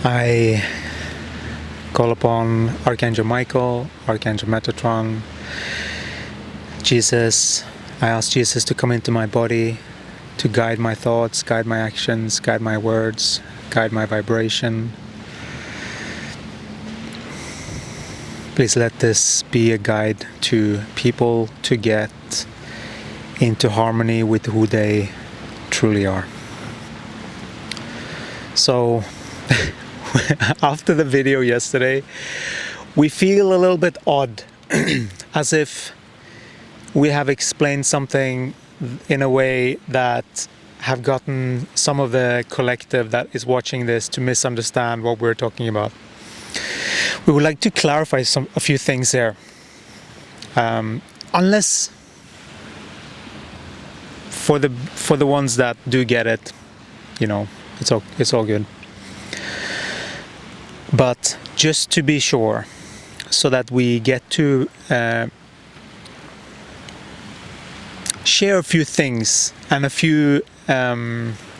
I call upon Archangel Michael, Archangel Metatron, Jesus. I ask Jesus to come into my body, to guide my thoughts, guide my actions, guide my words, guide my vibration. Please let this be a guide to people to get into harmony with who they truly are. So, after the video yesterday, we feel a little bit odd, as if we have explained something in a way that have gotten some of the collective that is watching this to misunderstand what we're talking about. We would like to clarify a few things there. Unless for the ones that do get it, you know, it's all good. But just to be sure, so that we get to share a few things and a few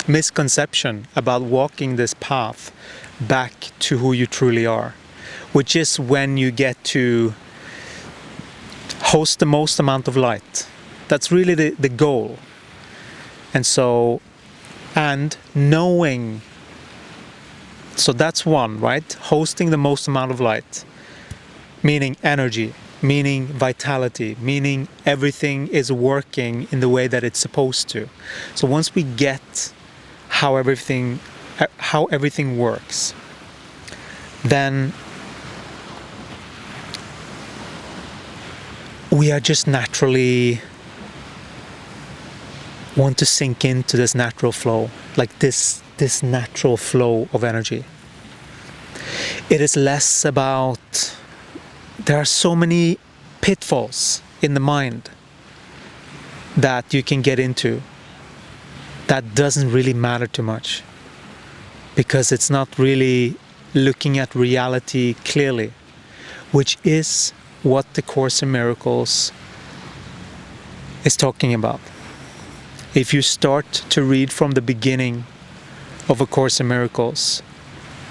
misconceptions about walking this path back to who you truly are, which is when you get to host the most amount of light. That's really the goal. And knowing, so that's one, right? Hosting the most amount of light, meaning energy, meaning vitality, meaning everything is working in the way that it's supposed to. So once we get how everything works, then we are just naturally want to sink into this natural flow, like this natural flow of energy. It is less about, there are so many pitfalls in the mind that you can get into that doesn't really matter too much, because it's not really looking at reality clearly, which is what the Course in Miracles is talking about. If you start to read from the beginning of A Course in Miracles,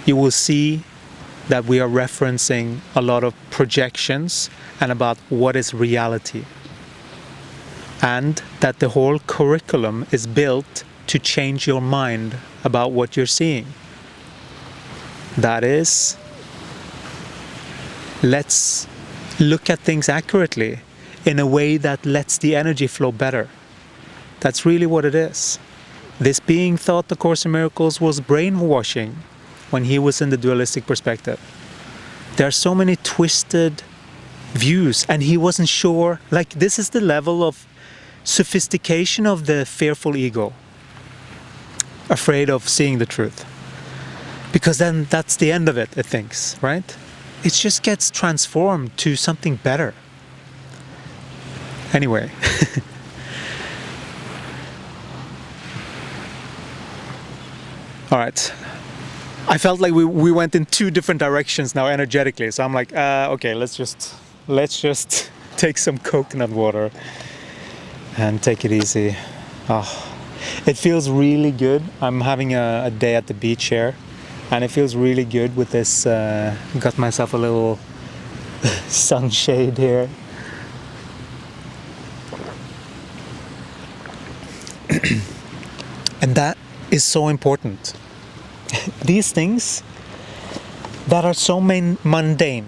you will see that we are referencing a lot of projections and about what is reality. And that the whole curriculum is built to change your mind about what you're seeing. That is, let's look at things accurately in a way that lets the energy flow better. That's really what it is. This being thought the Course in Miracles was brainwashing when he was in the dualistic perspective. There are so many twisted views, and he wasn't sure, like, this is the level of sophistication of the fearful ego, afraid of seeing the truth. Because then that's the end of it, it thinks, right? It just gets transformed to something better. Anyway. All right. I felt like we went in two different directions now energetically. So I'm like, okay, let's just take some coconut water and take it easy. Oh, it feels really good. I'm having a day at the beach here, and it feels really good with this. Got myself a little sunshade here. And that is so important. These things that are so mundane,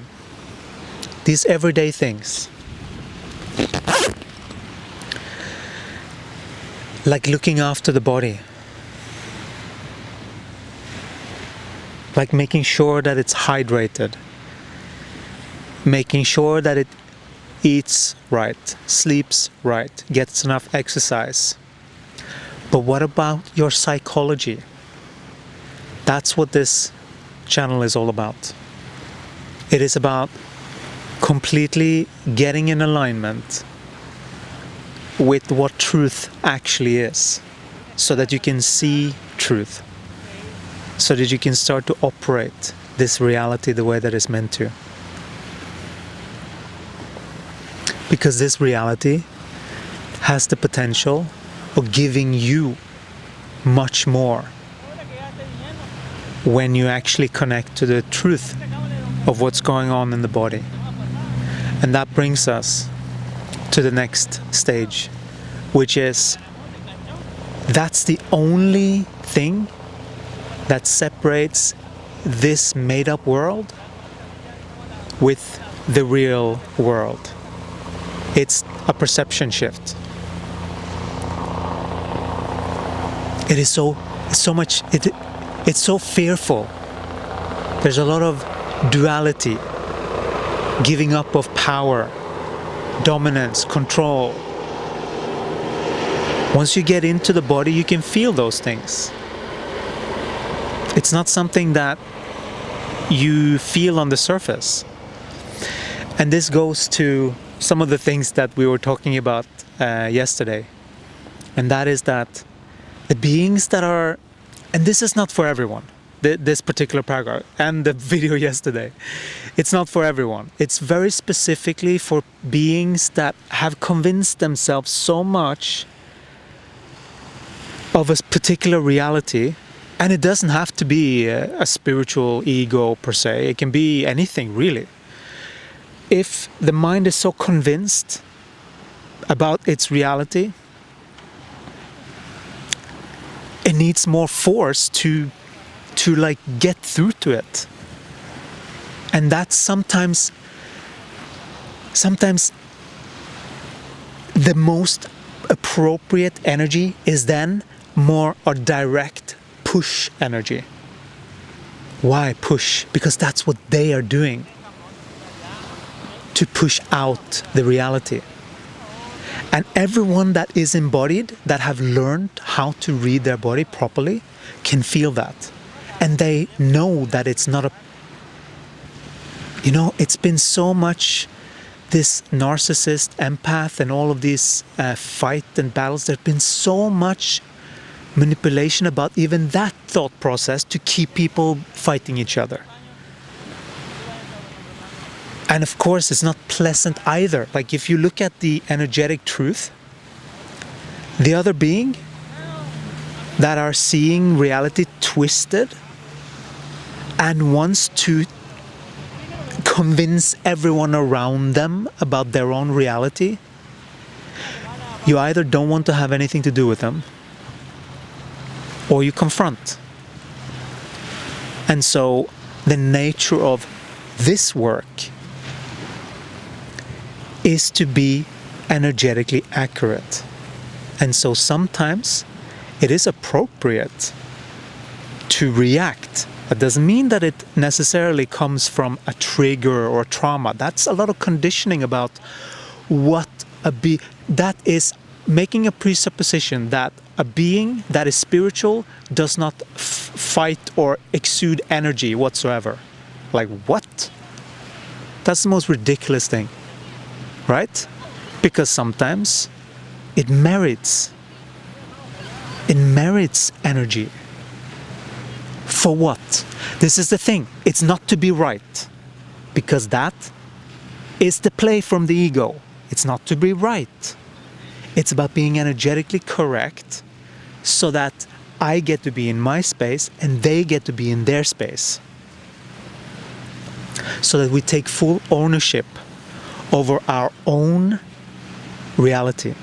these everyday things, like looking after the body, like making sure that it's hydrated, making sure that it eats right, sleeps right, gets enough exercise. But what about your psychology? That's what this channel is all about. It is about completely getting in alignment with what truth actually is, so that you can see truth, so that you can start to operate this reality the way that it's meant to. Because this reality has the potential of giving you much more when you actually connect to the truth of what's going on in the body. And that brings us to the next stage, which is that's the only thing that separates this made-up world with the real world. It's a perception shift. It's so fearful. There's a lot of duality, giving up of power, dominance, control. Once you get into the body, you can feel those things. It's not something that you feel on the surface. And this goes to some of the things that we were talking about yesterday. And that is that the beings that are, and this is not for everyone, this particular paragraph and the video yesterday, it's not for everyone. It's very specifically for beings that have convinced themselves so much of a particular reality. And it doesn't have to be a spiritual ego per se. It can be anything, really. If the mind is so convinced about its reality, it needs more force to like get through to it. And that's sometimes the most appropriate energy is then more a direct push energy. Why push? Because that's what they are doing, to push out the reality. And everyone that is embodied, that have learned how to read their body properly, can feel that. And they know that it's not it's been so much this narcissist, empath, and all of these fight and battles. There's been so much manipulation about even that thought process to keep people fighting each other. And of course, it's not pleasant either. Like if you look at the energetic truth, the other being that are seeing reality twisted and wants to convince everyone around them about their own reality, you either don't want to have anything to do with them, or you confront. And so the nature of this work is to be energetically accurate. And so sometimes it is appropriate to react. That doesn't mean that it necessarily comes from a trigger or trauma. That's a lot of conditioning about what that is making a presupposition that a being that is spiritual does not fight or exude energy whatsoever. Like what? That's the most ridiculous thing, right? Because sometimes it merits energy. For what? This is the thing. It's not to be right, because that is the play from the ego. It's not to be right. It's about being energetically correct so that I get to be in my space and they get to be in their space. So that we take full ownership over our own reality.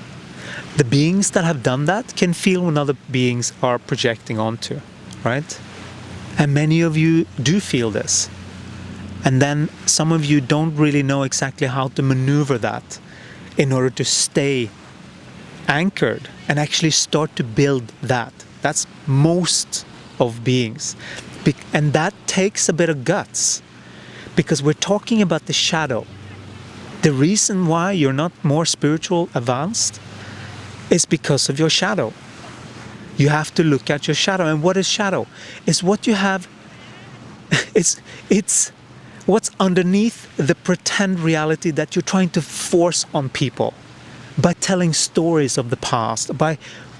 The beings that have done that can feel when other beings are projecting onto, right? And many of you do feel this. And then some of you don't really know exactly how to maneuver that in order to stay anchored and actually start to build that. That's most of beings. And that takes a bit of guts, because we're talking about the shadow. The reason why you're not more spiritual advanced is because of your shadow. You have to look at your shadow. And what is shadow? It's what you have. It's what's underneath the pretend reality that you're trying to force on people by telling stories of the past, by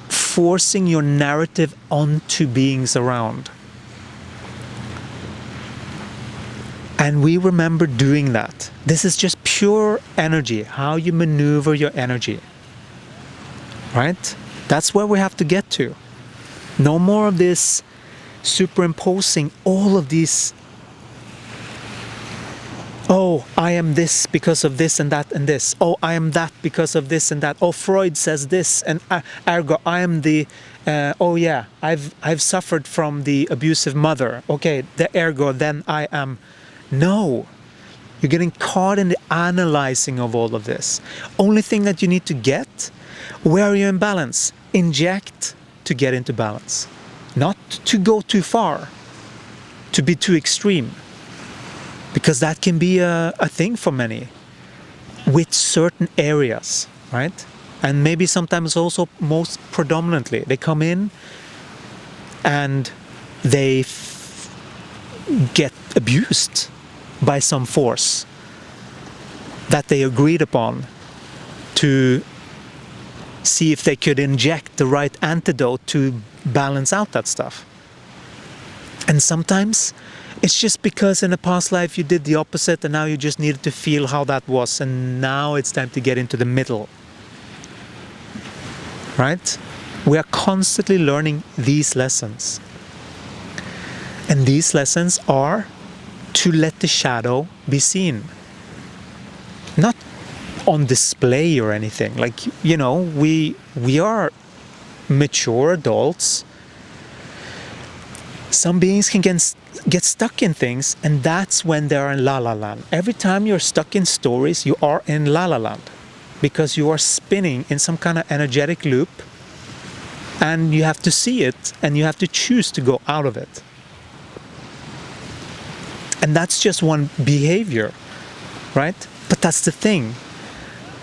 forcing your narrative onto beings around. And we remember doing that. This is just pure energy, how you maneuver your energy. Right? That's where we have to get to. No more of this superimposing all of these, oh, I am this because of this and that and this. Oh, I am that because of this and that. Oh, Freud says this, and ergo I am the. Oh yeah, I've suffered from the abusive mother. Okay, the ergo then I am. No, you're getting caught in the analyzing of all of this. Only thing that you need to get, where are you in balance? Inject to get into balance, not to go too far, to be too extreme. Because that can be a thing for many with certain areas, right? And maybe sometimes also most predominantly. They come in and they get abused by some force that they agreed upon to see if they could inject the right antidote to balance out that stuff. And sometimes it's just because in a past life you did the opposite and now you just needed to feel how that was, and now it's time to get into the middle. Right? We are constantly learning these lessons. And these lessons are to let the shadow be seen. Not on display or anything. Like, you know, we are mature adults. Some beings can get stuck in things, and that's when they're in la la land. Every time you're stuck in stories, you are in la la land, because you are spinning in some kind of energetic loop, and you have to see it, and you have to choose to go out of it. And that's just one behavior, right? But that's the thing.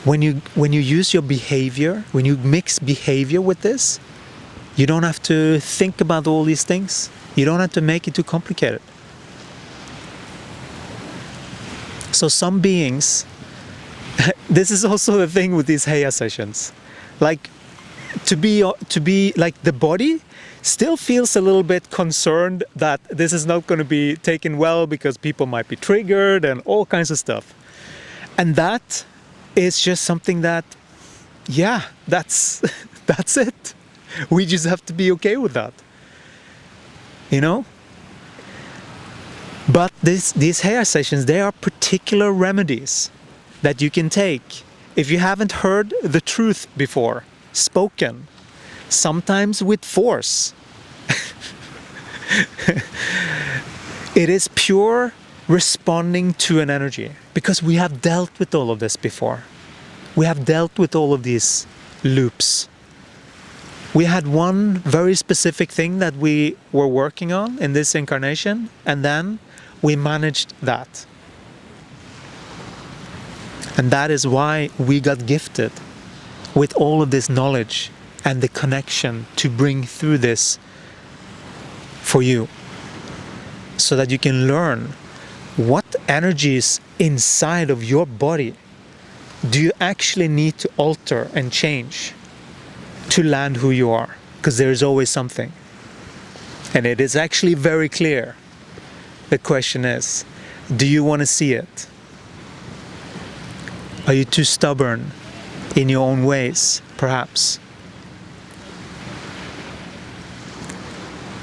When you use your behavior, when you mix behavior with this, you don't have to think about all these things. You don't have to make it too complicated. So some beings, this is also the thing with these Gaia sessions. Like, to be like, the body still feels a little bit concerned that this is not going to be taken well because people might be triggered and all kinds of stuff. And that is just something that, yeah, that's it. We just have to be okay with that. You know? But these Gaia sessions, they are particular remedies that you can take if you haven't heard the truth before, spoken, sometimes with force. It is pure responding to an energy, because we have dealt with all of this before. We have dealt with all of these loops. We had one very specific thing that we were working on in this incarnation, and then we managed that. And that is why we got gifted with all of this knowledge and the connection to bring through this for you, so that you can learn what energies inside of your body do you actually need to alter and change to land who you are, because there is always something. And it is actually very clear. The question is, do you want to see it? Are you too stubborn in your own ways, perhaps?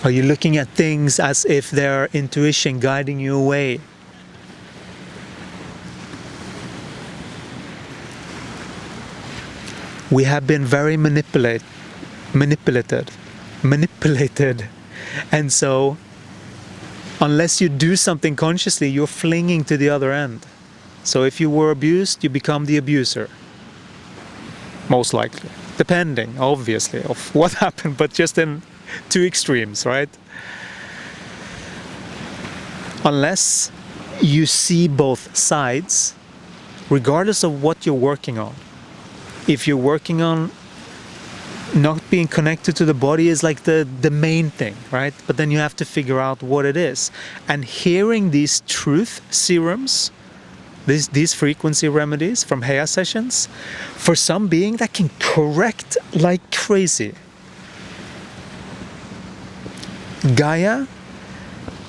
Are you looking at things as if they're intuition guiding you away? We have been very manipulated. And so, unless you do something consciously, you're flinging to the other end. So if you were abused, you become the abuser. Most likely. Depending, obviously, of what happened, but just in two extremes, right? Unless you see both sides, regardless of what you're working on. If you're working on not being connected to the body is like the main thing, right? But then you have to figure out what it is. And hearing these truth serums, these frequency remedies from Gaia sessions, for some being that can correct like crazy. Gaia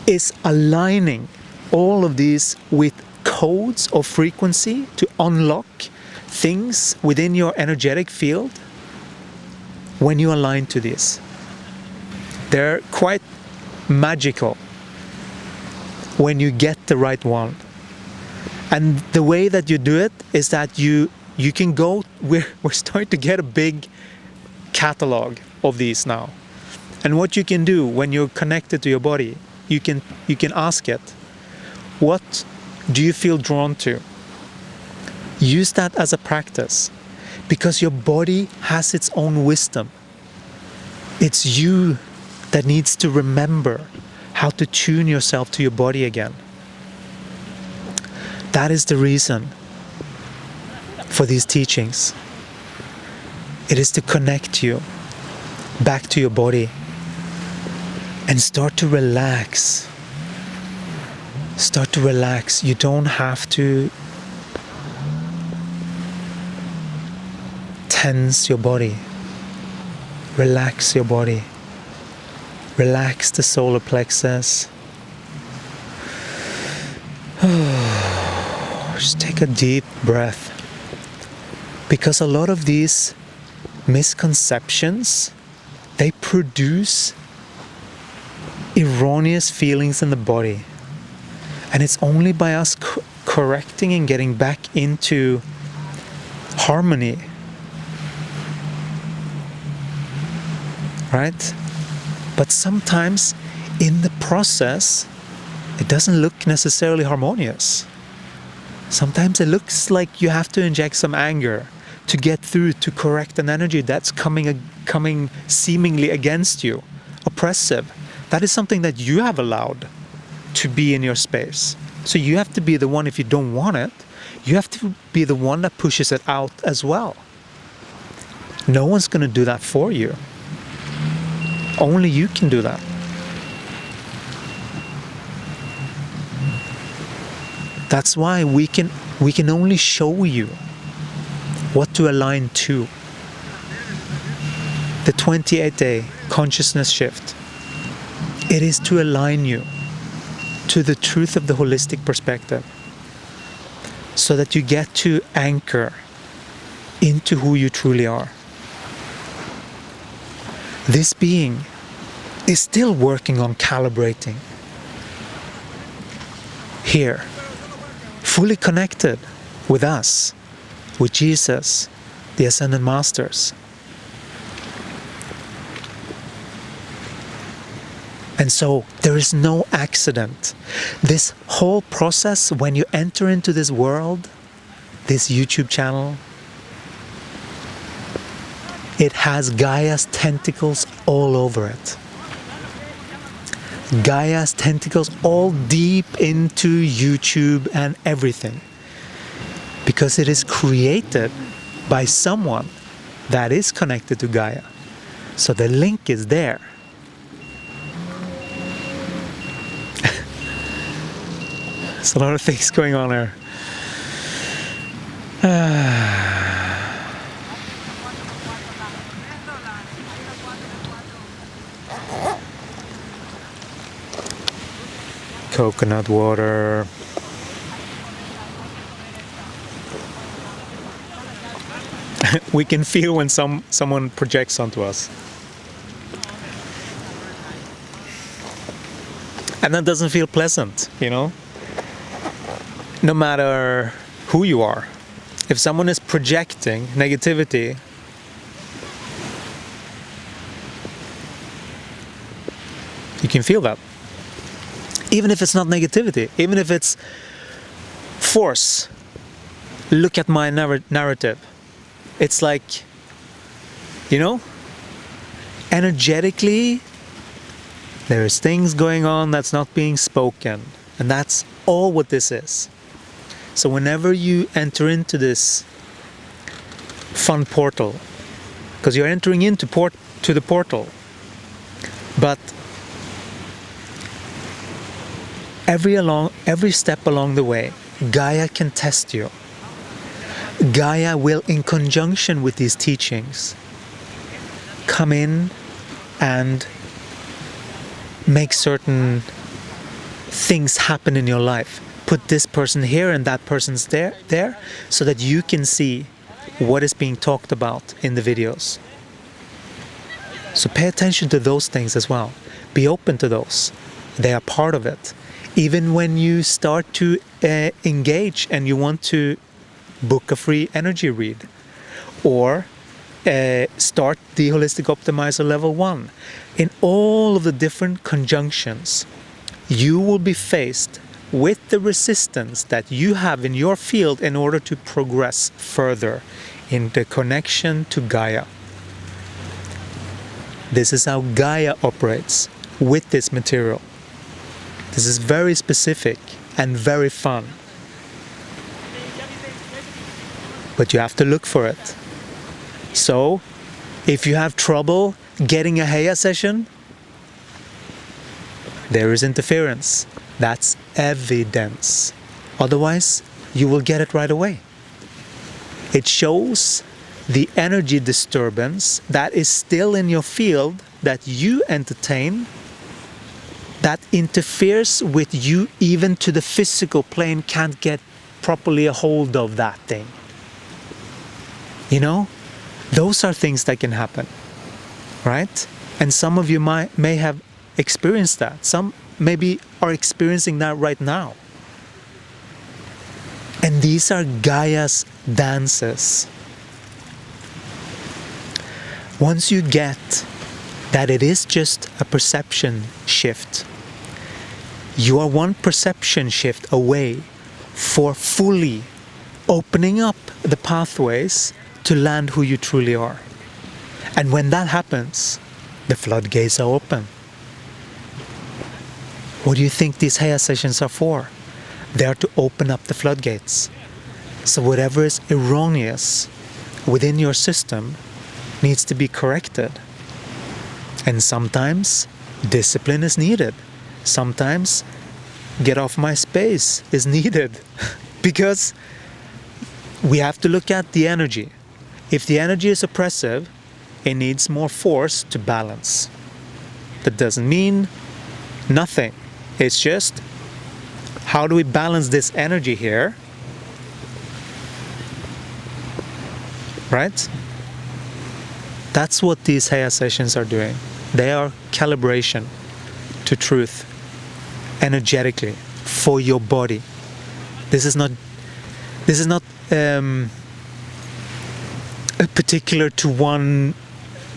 is aligning all of these with codes of frequency to unlock things within your energetic field when you align to this. They're quite magical when you get the right one. And the way that you do it is that you can go, we're starting to get a big catalog of these now. And what you can do when you're connected to your body, you can ask it, what do you feel drawn to? Use that as a practice, because your body has its own wisdom. It's you that needs to remember how to tune yourself to your body again. That is the reason for these teachings. It is to connect you back to your body and start to relax. Start to relax. You don't have to tense your body. Relax your body. Relax the solar plexus. Just take a deep breath. Because a lot of these misconceptions, they produce erroneous feelings in the body. And it's only by us correcting and getting back into harmony, right? But sometimes in the process, it doesn't look necessarily harmonious. Sometimes it looks like you have to inject some anger to get through, to correct an energy that's coming seemingly against you, oppressive. That is something that you have allowed to be in your space. So you have to be the one, if you don't want it, you have to be the one that pushes it out as well. No one's going to do that for you. Only you can do that. That's why we can only show you what to align to. The 28-day consciousness shift. It is to align you to the truth of the holistic perspective, so that you get to anchor into who you truly are. This being is still working on calibrating. Here, fully connected with us, with Jesus, the Ascended Masters. And so there is no accident. This whole process, when you enter into this world, this YouTube channel, it has Gaia's tentacles all over it. Gaia's tentacles all deep into YouTube and everything. Because it is created by someone that is connected to Gaia. So the link is there. There's a lot of things going on here. Coconut water. We can feel when someone projects onto us. And that doesn't feel pleasant, you know? No matter who you are. If someone is projecting negativity, you can feel that. Even if it's not negativity, even if it's force. Look at my narrative. It's like, you know, energetically, there's things going on that's not being spoken. And that's all what this is. So whenever you enter into this fun portal, because you're entering into the portal, but every step along the way, Gaia can test you. Gaia will, in conjunction with these teachings, come in and make certain things happen in your life. Put this person here and that person's there, so that you can see what is being talked about in the videos. So pay attention to those things as well. Be open to those. They are part of it. Even when you start to engage and you want to book a free energy read, or start the Holistic Optimizer level 1, in all of the different conjunctions, you will be faced with the resistance that you have in your field in order to progress further in the connection to Gaia. This is how Gaia operates with this material. This is very specific and very fun. But you have to look for it. So, if you have trouble getting a Gaia session, there is interference. That's evidence. Otherwise, you will get it right away. It shows the energy disturbance that is still in your field that you entertain, that interferes with you even to the physical plane, can't get properly a hold of that thing. You know, those are things that can happen, right? And some of you may have experienced that. Some maybe are experiencing that right now. And these are Gaia's dances. Once you get that it is just a perception shift, you are one perception shift away for fully opening up the pathways to land who you truly are. And when that happens, the floodgates are open. What do you think these Gaia sessions are for? They are to open up the floodgates. So whatever is erroneous within your system needs to be corrected. And sometimes discipline is needed. Sometimes get off my space is needed. Because we have to look at the energy. If the energy is oppressive, it needs more force to balance. That doesn't mean nothing. It's just, how do we balance this energy here? Right? That's what these Gaia sessions are doing. They are calibration to truth, energetically, for your body. This is not particular to one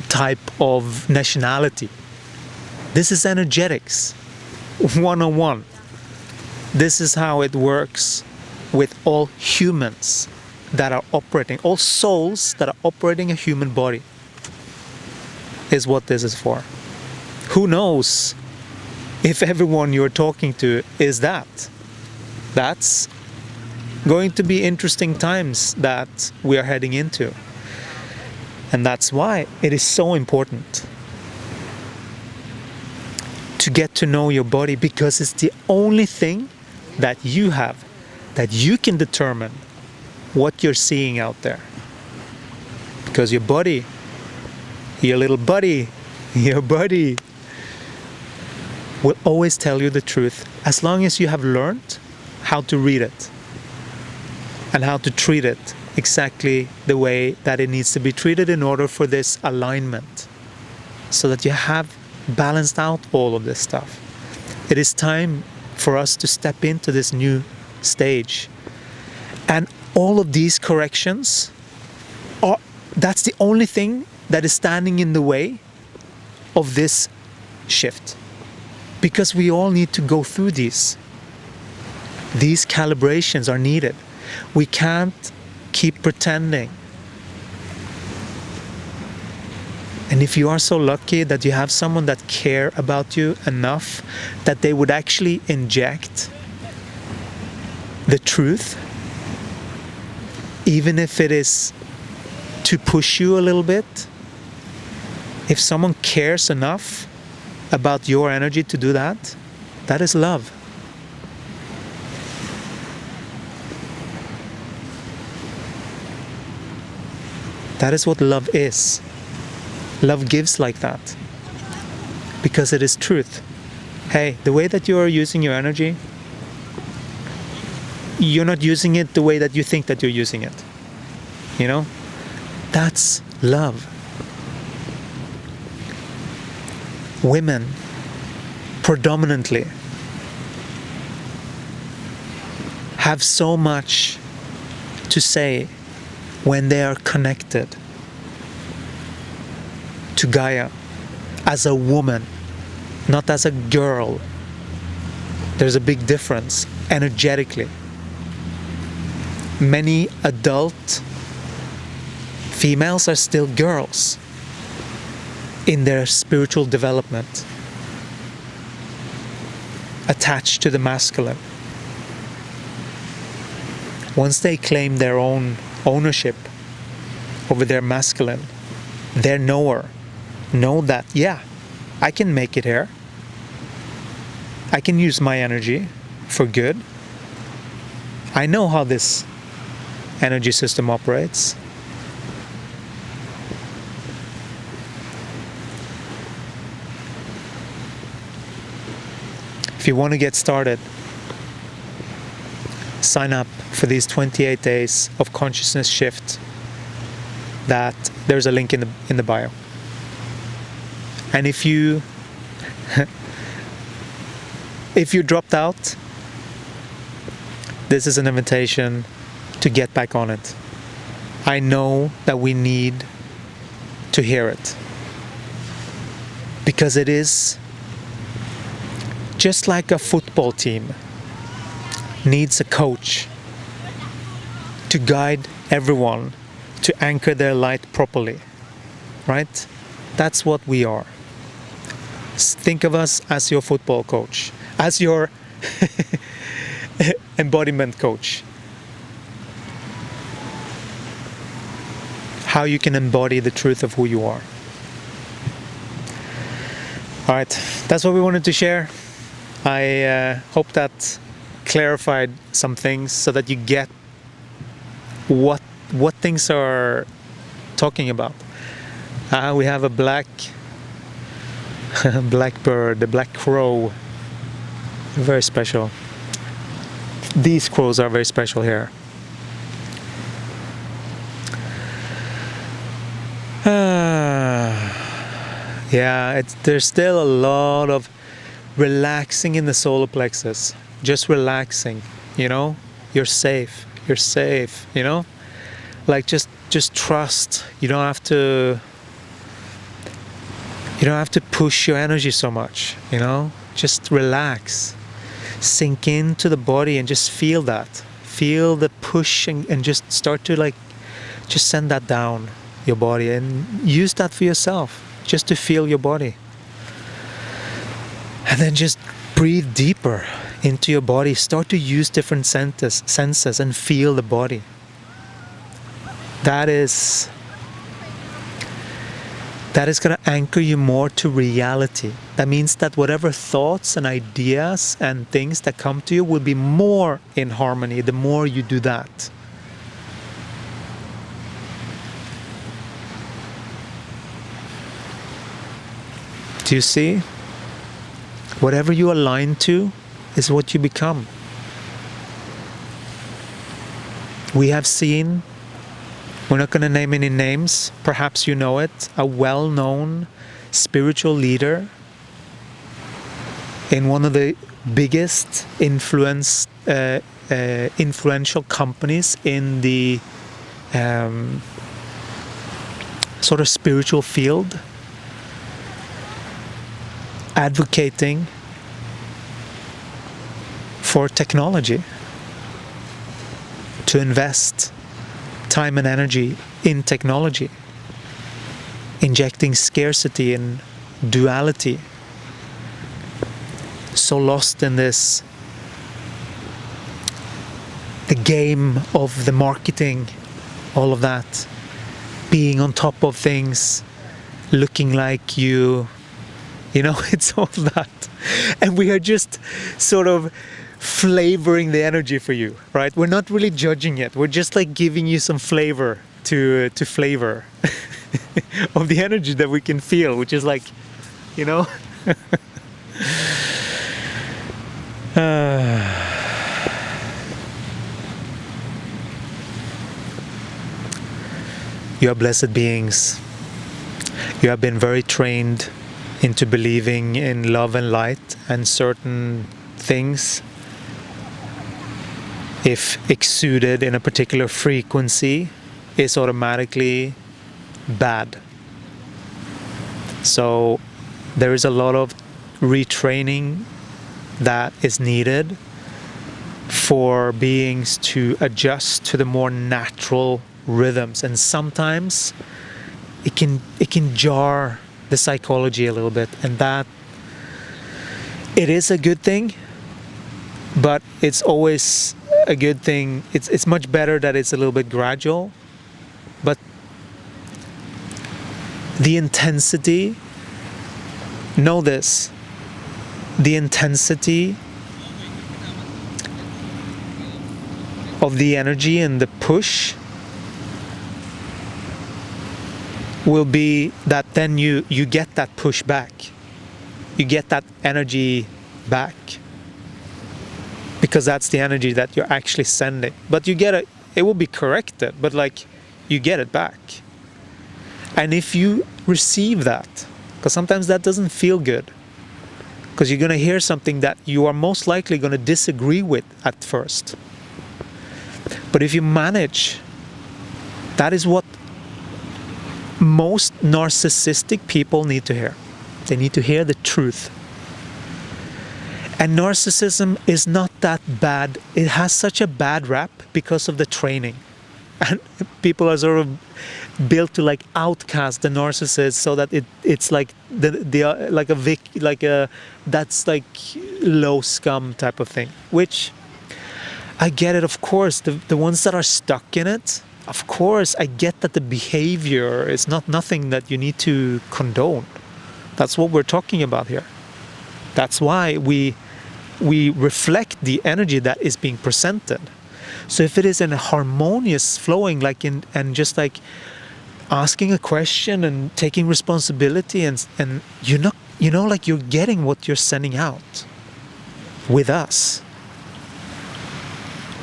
type of nationality. This is energetics 101. This is how it works with all humans that are operating, all souls that are operating a human body, is what this is for. Who knows if everyone you're talking to is that? That's going to be interesting times that we are heading into. And that's why it is so important to get to know your body, because it's the only thing that you have, that you can determine what you're seeing out there. Because your body, your little buddy, your buddy will always tell you the truth, as long as you have learned how to read it and how to treat it exactly the way that it needs to be treated in order for this alignment, so that you have balanced out all of this stuff. It is time for us to step into this new stage. And all of these corrections that's the only thing that is standing in the way of this shift. Because we all need to go through these. These calibrations are needed. We can't keep pretending. And if you are so lucky that you have someone that care about you enough that they would actually inject the truth, even if it is to push you a little bit, if someone cares enough about your energy to do that, that is love. That is what love is. Love gives like that, because it is truth. Hey, the way that you are using your energy, you're not using it the way that you think that you're using it. You know? That's love. Women predominantly have so much to say when they are connected to Gaia as a woman, not as a girl. There's a big difference energetically. Many adult females are still girls in their spiritual development, attached to the masculine. Once they claim their own ownership over their masculine, their knower, know that, yeah, I can make it here. I can use my energy for good. I know how this energy system operates. If you want to get started, sign up for these 28 days of consciousness shift. That there's a link in the bio. And if you dropped out, this is an invitation to get back on it. I know that we need to hear it, because it is just like a football team needs a coach to guide everyone to anchor their light properly, right? That's what we are. Think of us as your football coach, as your embodiment coach. How you can embody the truth of who you are. All right, that's what we wanted to share. I hope that clarified some things so that you get what things are talking about. We have a blackbird, a black crow, very special. These crows are very special here. Yeah, there's still a lot of relaxing in the solar plexus. Just relaxing, you know. You're safe. You're safe. You know, like just trust. You don't have to. You don't have to push your energy so much. You know, just relax, sink into the body, and just feel that. Feel the push, and just start to just send that down your body, and use that for yourself. Just to feel your body. And then just breathe deeper into your body. Start to use different senses and feel the body. That is going to anchor you more to reality. That means that whatever thoughts and ideas and things that come to you will be more in harmony the more you do that. Do you see? Whatever you align to is what you become. We have seen, we're not going to name any names, perhaps you know it, a well-known spiritual leader in one of the biggest influential companies in the sort of spiritual field, advocating for technology, to invest time and energy in technology, injecting scarcity and duality, so lost in this, the game of the marketing, all of that, being on top of things, looking like you know, it's all that. And we are just sort of flavoring the energy for you, right? We're not really judging it. We're just giving you some flavor to flavor of the energy that we can feel, which is you know. You are blessed beings. You have been very trained into believing in love and light and certain things, if exuded in a particular frequency, is automatically bad. So there is a lot of retraining that is needed for beings to adjust to the more natural rhythms, and sometimes it can jar the psychology a little bit, and that it is a good thing, but it's always a good thing. It's much better that it's a little bit gradual, but the intensity, know this, the intensity of the energy and the push will be that then you get that push back. You get that energy back. Because that's the energy that you're actually sending. But you get it will be corrected, but like you get it back. And if you receive that, because sometimes that doesn't feel good, because you're going to hear something that you are most likely going to disagree with at first. But if you manage, that is what most narcissistic people need to hear. They need to hear the truth. And narcissism is not that bad. It has such a bad rap because of the training. And people are sort of built to like outcast the narcissist, so that it's like that's like low scum type of thing. Which I get it, of course. The ones that are stuck in it, of course, I get that the behavior is nothing that you need to condone. That's what we're talking about here. That's why we reflect the energy that is being presented. So if it is in a harmonious flowing, and just like asking a question and taking responsibility, and like you're getting what you're sending out with us,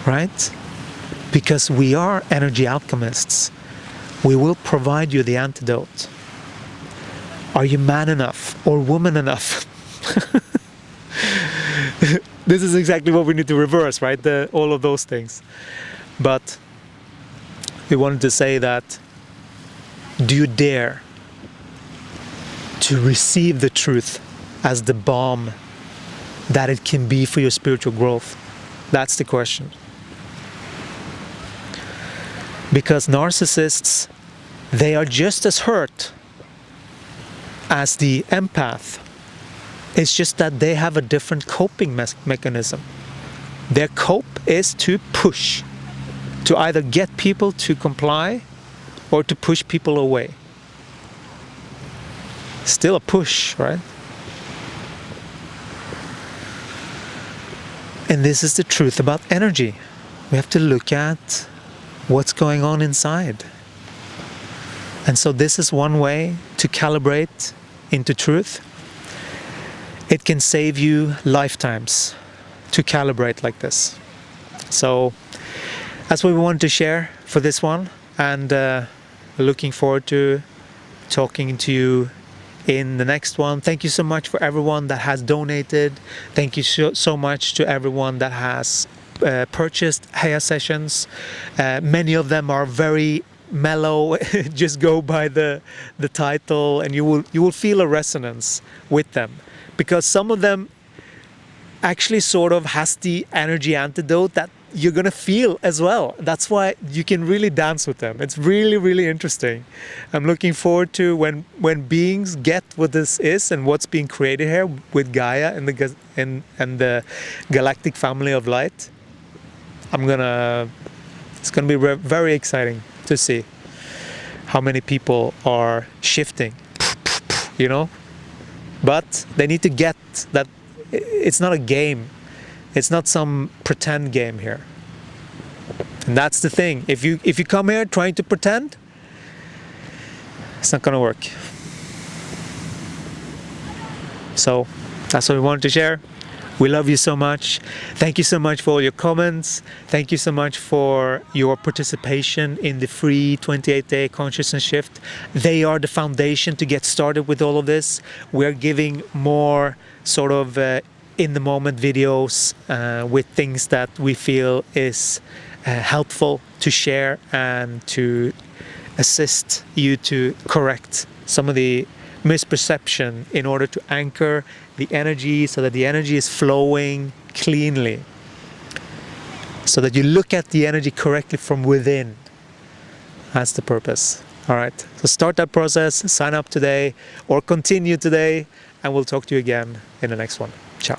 right? Because we are energy alchemists. We will provide you the antidote. Are you man enough or woman enough? This is exactly what we need to reverse, right? All of those things. But we wanted to say that, do you dare to receive the truth as the balm that it can be for your spiritual growth? That's the question. Because narcissists, they are just as hurt as the empath. It's just that they have a different coping mechanism. Their cope is to push, to either get people to comply or to push people away. Still a push, right? And this is the truth about energy. We have to look at what's going on inside. And so this is one way to calibrate into truth. It can save you lifetimes to calibrate like this. So that's what we wanted to share for this one, and looking forward to talking to you in the next one. Thank you so much for everyone that has donated. Thank you so much to everyone that has purchased Gaia sessions. Many of them are very mellow. Just go by the title, and you will feel a resonance with them, because some of them actually sort of has the energy antidote that you're gonna feel as well. That's why you can really dance with them. It's really, really interesting. I'm looking forward to when beings get what this is and what's being created here with Gaia and the galactic family of light. It's gonna be very exciting to see how many people are shifting, but they need to get that it's not a game. It's not some pretend game here. And that's the thing. If you come here trying to pretend, it's not gonna work. So that's what we wanted to share. We love you so much. Thank you so much for all your comments. Thank you so much for your participation in the free 28-day consciousness shift. They are the foundation to get started with all of this. We're giving more sort of in the moment videos with things that we feel is helpful to share and to assist you to correct some of the misperception in order to anchor the energy so that the energy is flowing cleanly, so that you look at the energy correctly from within. That's the purpose. All right, so start that process, sign up today or continue today, and we'll talk to you again in the next one. Ciao.